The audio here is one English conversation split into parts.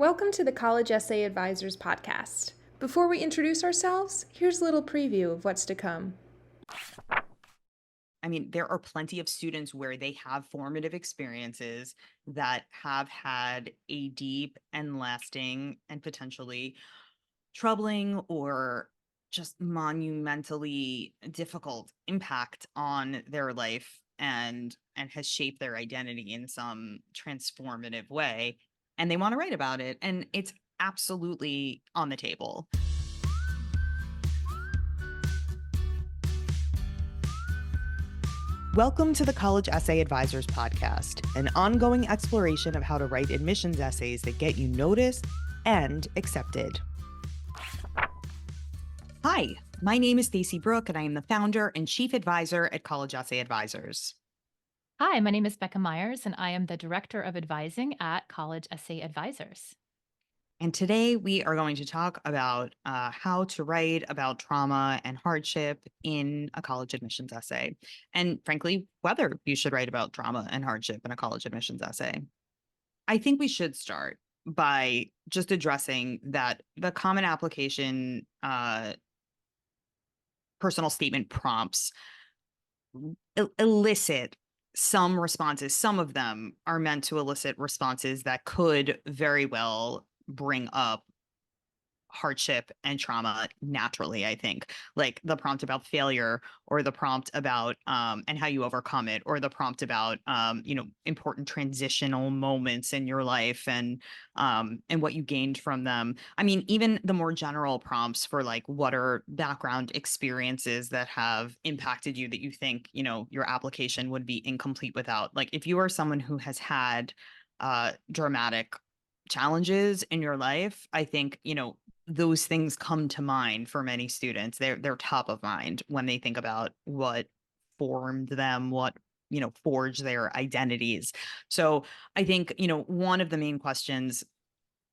Welcome to the College Essay Advisors podcast. Before we introduce ourselves, here's a little preview of what's to come. I mean, there are plenty of students where they have formative experiences that have had a deep and lasting and potentially troubling or just monumentally difficult impact on their life and has shaped their identity in some transformative way, and they want to write about it, and it's absolutely on the table. Welcome to the College Essay Advisors podcast, an ongoing exploration of how to write admissions essays that get you noticed and accepted. Hi, my name is Stacey Brooke, and I am the founder and chief advisor at College Essay Advisors. Hi, my name is Becca Myers, and I am the Director of Advising at College Essay Advisors. And today we are going to talk about how to write about trauma and hardship in a college admissions essay. And frankly, whether you should write about trauma and hardship in a college admissions essay. I think we should start by just addressing that the common application personal statement prompts elicit some responses. Some of them are meant to elicit responses that could very well bring up hardship and trauma naturally. I think, like the prompt about failure, or the prompt about and how you overcome it, or the prompt about important transitional moments in your life and what you gained from them. I mean, even the more general prompts for like what are background experiences that have impacted you that you think your application would be incomplete without. Like if you are someone who has had dramatic challenges in your life, I think those things come to mind for many students. They're top of mind when they think about what formed them, what forged their identities. So I think one of the main questions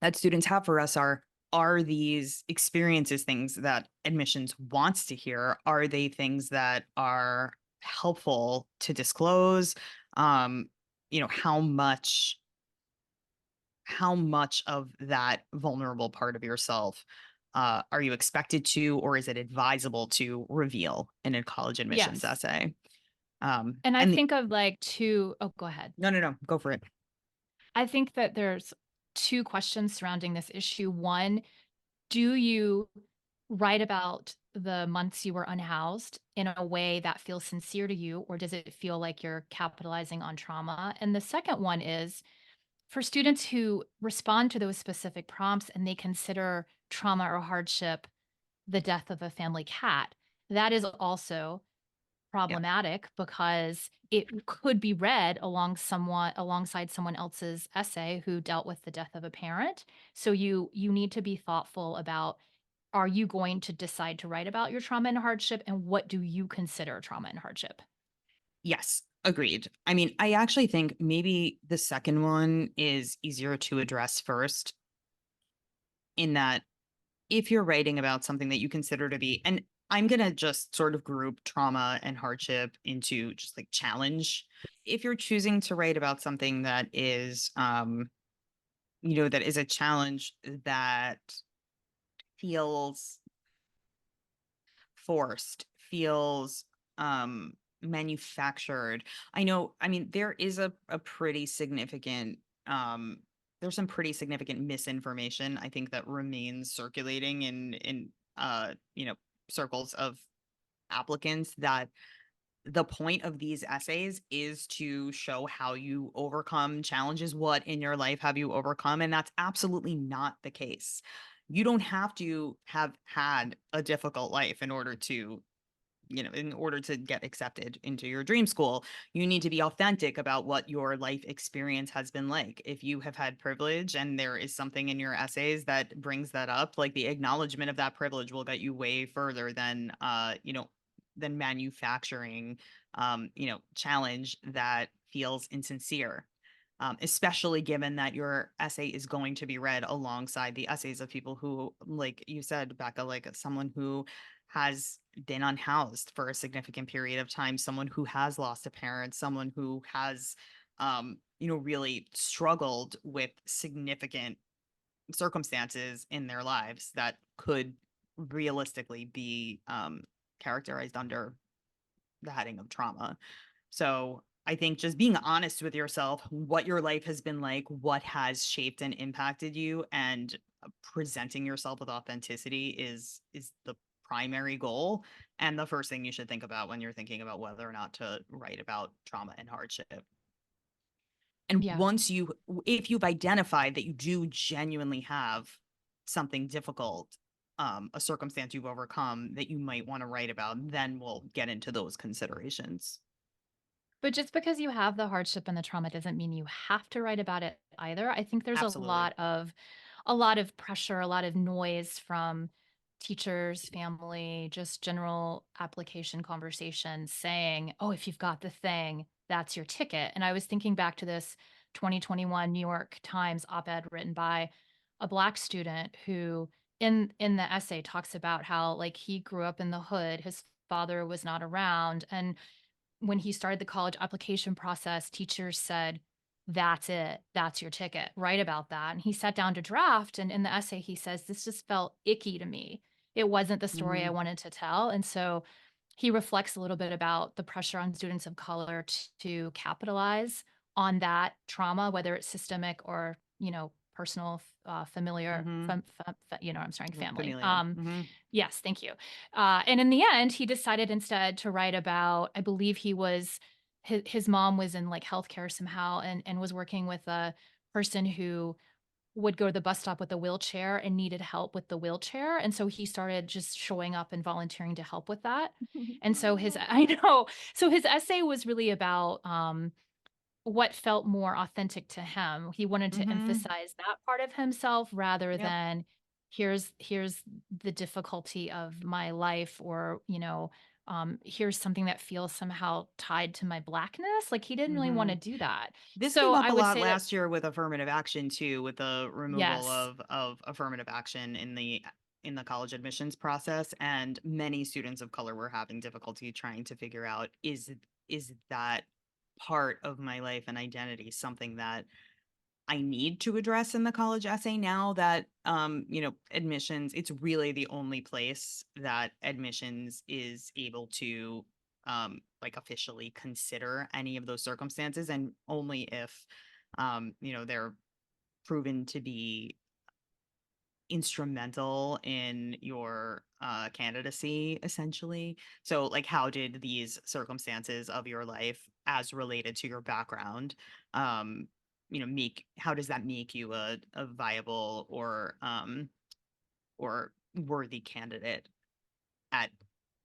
that students have for us are these experiences things that admissions wants to hear? Are they things that are helpful to disclose? um how much of that vulnerable part of yourself are you expected to, or is it advisable to reveal in a college admissions Yes. essay? And I And think of like two, oh, go ahead. no, go for it. I think that there's two questions surrounding this issue. One, do you write about the months you were unhoused in a way that feels sincere to you, or does it feel like you're capitalizing on trauma? And the second one is for students who respond to those specific prompts and they consider trauma or hardship the death of a family cat, that is also Yeah. problematic because it could be read alongside someone else's essay who dealt with the death of a parent. So you need to be thoughtful about, are you going to decide to write about your trauma and hardship, and what do you consider trauma and hardship? Yes, agreed. I mean, I actually think maybe the second one is easier to address first, in that if you're writing about something that you consider to be, and I'm going to just sort of group trauma and hardship into just like challenge. If you're choosing to write about something that is that is a challenge that feels forced, feels manufactured. I mean, there is a pretty significant there's some pretty significant misinformation, I think, that remains circulating in circles of applicants, that the point of these essays is to show how you overcome challenges. What in your life have you overcome? And that's absolutely not the case. You don't have to have had a difficult life in order to get accepted into your dream school. You need to be authentic about what your life experience has been like. If you have had privilege and there is something in your essays that brings that up, like the acknowledgement of that privilege will get you way further than manufacturing challenge that feels insincere. Especially given that your essay is going to be read alongside the essays of people who, like you said, Becca, like someone who has been unhoused for a significant period of time, someone who has lost a parent, someone who has really struggled with significant circumstances in their lives that could realistically be characterized under the heading of trauma. So I think just being honest with yourself, what your life has been like, what has shaped and impacted you, and presenting yourself with authenticity is the primary goal and the first thing you should think about when you're thinking about whether or not to write about trauma and hardship. And Yeah. once if you've identified that you do genuinely have something difficult, a circumstance you've overcome that you might want to write about, then we'll get into those considerations. But just because you have the hardship and the trauma doesn't mean you have to write about it either. I think there's Absolutely. a lot of pressure, a lot of noise from teachers, family, just general application conversations saying, "Oh, if you've got the thing, that's your ticket." And I was thinking back to this 2021 New York Times op-ed written by a Black student who in the essay talks about how like he grew up in the hood, his father was not around, and when he started the college application process, teachers said, "That's it. That's your ticket. Write about that." And he sat down to draft. And in the essay, he says, "This just felt icky to me. It wasn't the story I Mhm. wanted to tell." And so he reflects a little bit about the pressure on students of color to capitalize on that trauma, whether it's systemic or, personal, familiar, Mhm. I'm sorry, family. Familial. Mhm. Yes, thank you. And in the end, he decided instead to write about, I believe his mom was in like healthcare somehow and was working with a person who would go to the bus stop with a wheelchair and needed help with the wheelchair. And so he started just showing up and volunteering to help with that. And so I know, so his essay was really about what felt more authentic to him. He wanted to Mhm. emphasize that part of himself rather Yep. than here's the difficulty of my life, or, here's something that feels somehow tied to my blackness. Like he didn't really want to Mhm. do that. This So came up I a would lot say that last year with affirmative action too, with the removal yes. of affirmative action in the college admissions process, and many students of color were having difficulty trying to figure out is that part of my life and identity something that I need to address in the college essay now that admissions, it's really the only place that admissions is able to like officially consider any of those circumstances, and only if they're proven to be instrumental in your candidacy essentially. So like how did these circumstances of your life as related to your background make how does that make you a viable or worthy candidate at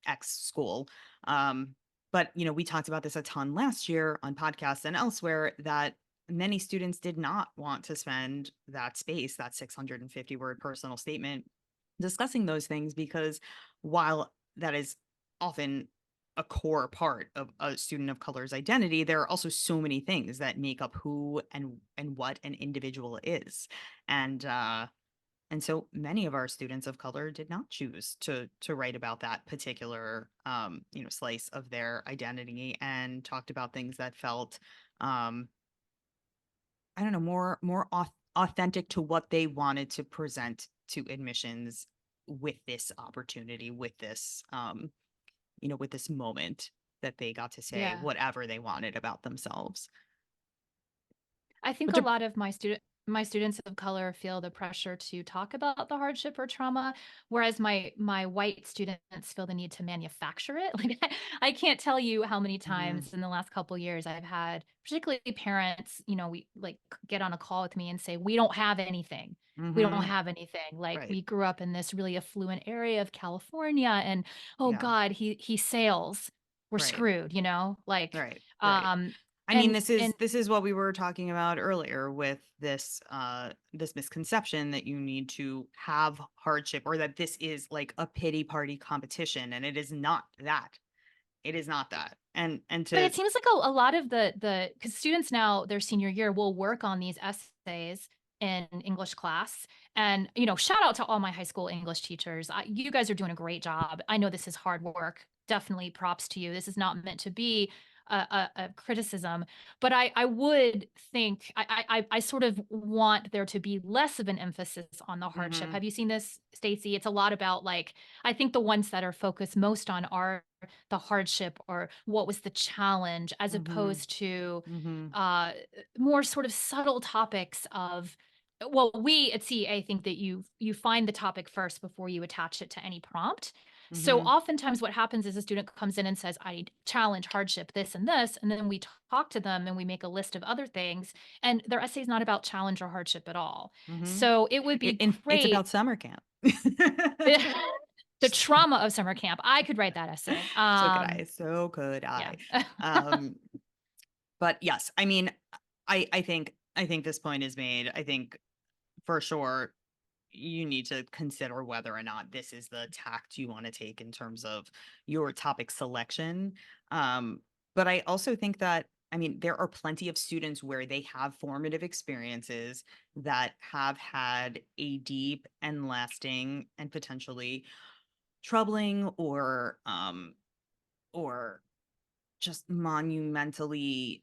X school. But we talked about this a ton last year on podcasts and elsewhere that many students did not want to spend that space, that 650 word personal statement, discussing those things because while that is often a core part of a student of color's identity, there are also so many things that make up who and what an individual is. And so many of our students of color did not choose to write about that particular slice of their identity, and talked about things that felt I don't know, authentic to what they wanted to present to admissions with this opportunity, with this with this moment that they got to say Yeah. whatever they wanted about themselves. I think But a to lot of my students of color feel the pressure to talk about the hardship or trauma, whereas my white students feel the need to manufacture it. Like I can't tell you how many Mhm. times in the last couple years I've had, particularly parents, we like get on a call with me and say, "We don't have anything. We don't Mhm. have anything. Like Right. we grew up in this really affluent area of California, and oh Yeah. God, he sails. We're Right. screwed." Like, Right. Right. um, I mean, and this is what we were talking about earlier with this misconception that you need to have hardship, or that this is like a pity party competition, and it is not that. It is not that. And But to it seems like a lot of the because students now their senior year will work on these essays in English class. And, shout out to all my high school English teachers. You guys are doing a great job. I know this is hard work. Definitely props to you. This is not meant to be a criticism, but I would think I sort of want there to be less of an emphasis on the hardship. Mm-hmm. Have you seen this, Stacey? It's a lot about like I think the ones that are focused most on are the hardship or what was the challenge, as Mm-hmm. opposed to Mm-hmm. uh, more sort of subtle topics of well, we at CA think that you find the topic first before you attach it to any prompt. So Mm-hmm. oftentimes what happens is a student comes in and says, I challenge hardship, this and this. And then we talk to them and we make a list of other things. And their essay is not about challenge or hardship at all. Mm-hmm. So it would be It's about great. summer camp. The trauma of summer camp. I could write that essay. So could I. So could Yeah. I. Um, but yes, I mean, I think this point is made. I think for sure you need to consider whether or not this is the tact you want to take in terms of your topic selection. Um, but I also think that, I mean, there are plenty of students where they have formative experiences that have had a deep and lasting and potentially troubling or just monumentally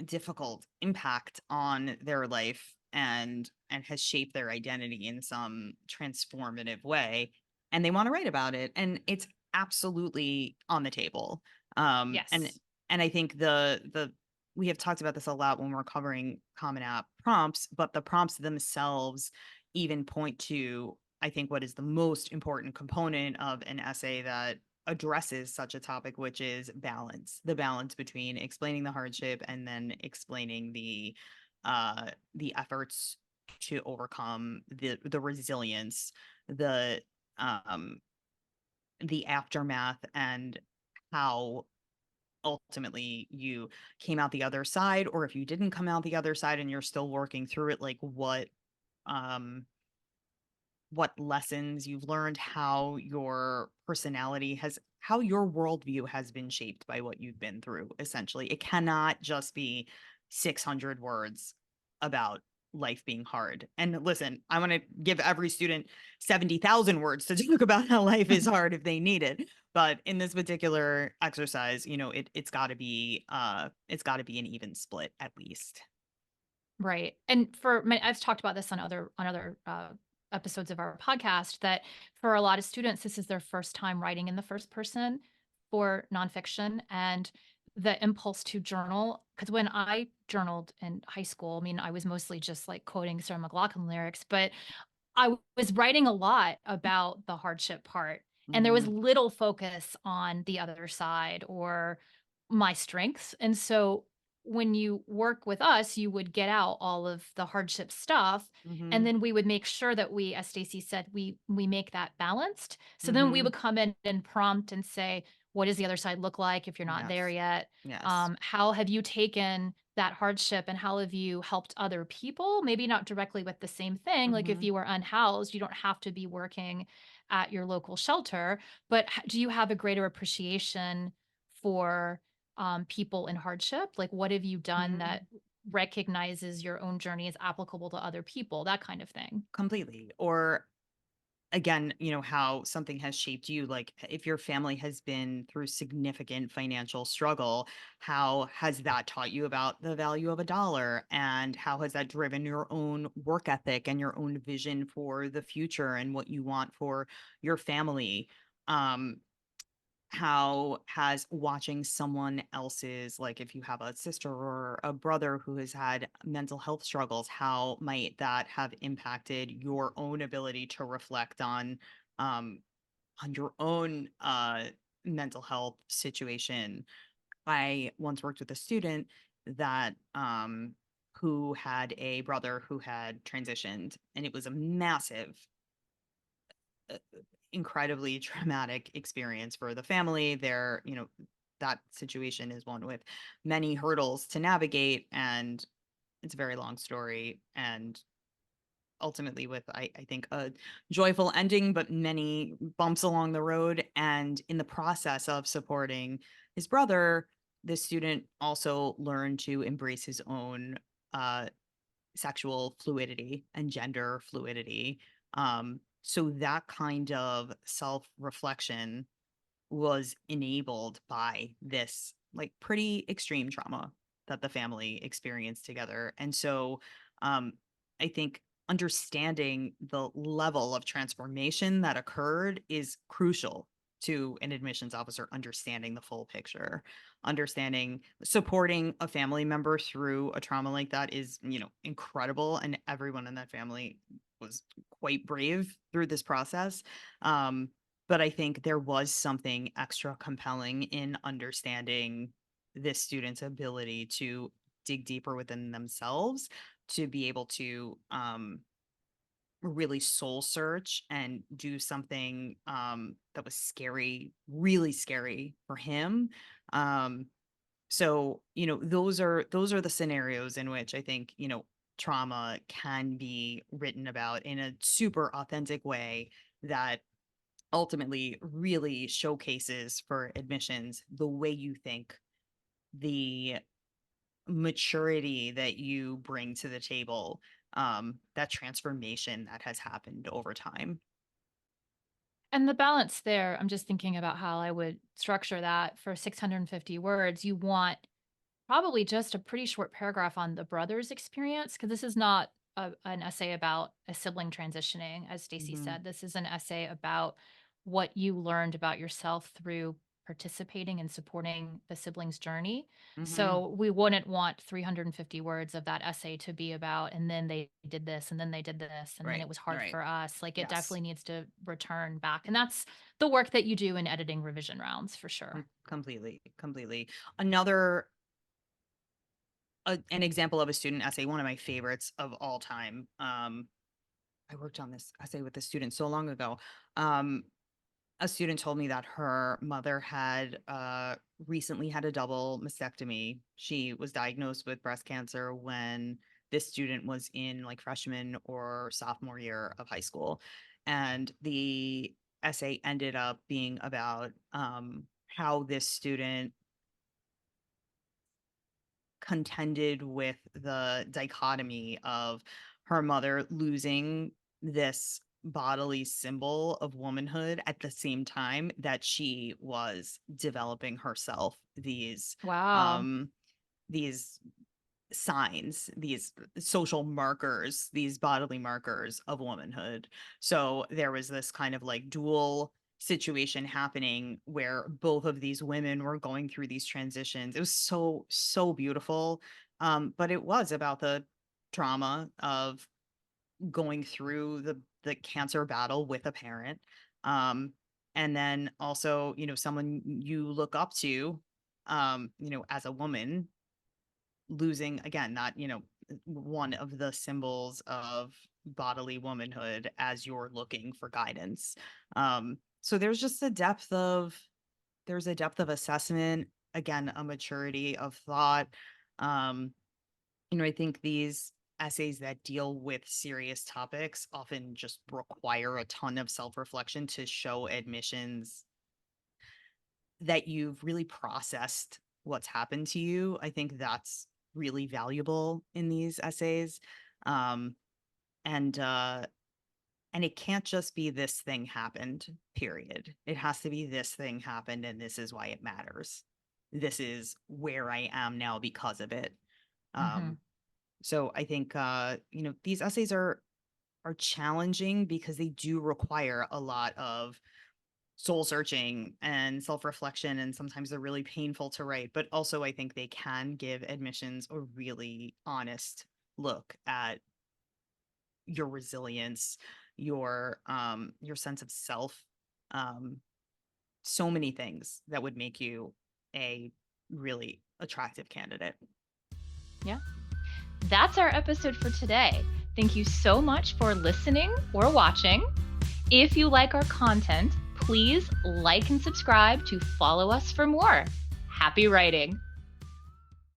difficult impact on their life and has shaped their identity in some transformative way, and they want to write about it, and it's absolutely on the table. um and Yes. and I think the we have talked about this a lot when we're covering Common App prompts, but the prompts themselves even point to, I think, what is the most important component of an essay that addresses such a topic, which is balance, the balance between explaining the hardship and then explaining the efforts to overcome the resilience, the um the aftermath, and how ultimately you came out the other side, or if you didn't come out the other side and you're still working through it, like um what lessons you've learned, how your personality has, how your worldview has been shaped by what you've been through. Essentially, it cannot just be 600 words about life being hard. And listen, I want to give every student 70,000 words to talk about how life is hard if they need it. But in this particular exercise, it's got to be an even split at least. Right. And for my, I've talked about this on other episodes of our podcast that for a lot of students, this is their first time writing in the first person for nonfiction, and the impulse to journal. Because when I journaled in high school, I mean, I was mostly just like quoting Sarah McLachlan lyrics, but I was writing a lot about the hardship part, and there was Hmm. little focus on the other side or my strengths. And so when you work with us, you would get out all of the hardship stuff, and Hmm. then we would make sure that we, as Stacey said, we make that balanced. So then we Hmm. would come in and prompt and say, what does the other side look like if you're not there Yes. yet? Yes. How have you taken that hardship and how have you helped other people? Maybe not directly with the same thing. Like if Hmm. you were unhoused, you don't have to be working at your local shelter, but do you have a greater appreciation for people in hardship? Like what have you done Hmm. that recognizes your own journey as applicable to other people? That kind of thing. Completely. Or again, how something has shaped you, like if your family has been through significant financial struggle, how has that taught you about the value of a dollar, and how has that driven your own work ethic and your own vision for the future and what you want for your family. How has watching someone else's, like if you have a sister or a brother who has had mental health struggles, how might that have impacted your own ability to reflect um on your own mental health situation? I once worked with a student that who had a brother who had transitioned, and it was a massive, uh, incredibly traumatic experience for the family. That situation is one with many hurdles to navigate, and it's a very long story, and ultimately with, I think, a joyful ending, but many bumps along the road. And in the process of supporting his brother, the student also learned to embrace his own uh, sexual fluidity and gender fluidity. So that kind of self reflection was enabled by this like pretty extreme trauma that the family experienced together. And so I think understanding the level of transformation that occurred is crucial to an admissions officer understanding the full picture. Understanding supporting a family member through a trauma like that is, incredible, and everyone in that family was quite brave through this process. But I think there was something extra compelling in understanding this student's ability to dig deeper within themselves, to be able to really soul search and do something that was scary, really scary for him. Um, so, those are the scenarios in which I think, trauma can be written about in a super authentic way that ultimately really showcases for admissions the way you think, the maturity that you bring to the table, that transformation that has happened over time. And the balance there, I'm just thinking about how I would structure that for 650 words. You want probably just a pretty short paragraph on the brother's experience, because this is not an essay about a sibling transitioning, as Stacey Hmm. said. This is an essay about what you learned about yourself through participating and supporting the sibling's journey. Hmm. So we wouldn't want 350 words of that essay to be about, and then they did this, and then they did this, and then Right. it was hard Right. for us. Like, it Yes. definitely needs to return back. And that's the work that you do in editing revision rounds for sure. Completely. Completely. Another an example of a student essay, one of my favorites of all time. I worked on this essay with a student so long ago. Um, a student told me that her mother had recently had a double mastectomy. She was diagnosed with breast cancer when this student was in like freshman or sophomore year of high school. And the essay ended up being about how this student contended with the dichotomy of her mother losing this bodily symbol of womanhood at the same time that she was developing herself Wow. um these signs, these social markers, these bodily markers of womanhood. So there was this kind of like dual situation happening where both of these women were going through these transitions. It was so, so beautiful. But it was about the trauma of going through the cancer battle with a parent. And then also, someone you look up to, as a woman, losing again, not one of the symbols of bodily womanhood as you're looking for guidance. So there's a depth of assessment, again, a maturity of thought. um I think these essays that deal with serious topics often just require a ton of self-reflection to show admissions that you've really processed what's happened to you. I think that's really valuable in these essays. Um, and uh, and it can't just be this thing happened, period. It has to be this thing happened, and this is why it matters. This is where I am now because of it. Hmm. Um, so I think these essays are challenging because they do require a lot of soul searching and self reflection, and sometimes they're really painful to write, but also I think they can give admissions a really honest look at your resilience, your sense of self, um so many things that would make you a really attractive candidate. Yeah. That's our episode for today. Thank you so much for listening or watching. If you like our content, please like and subscribe to follow us for more. Happy writing!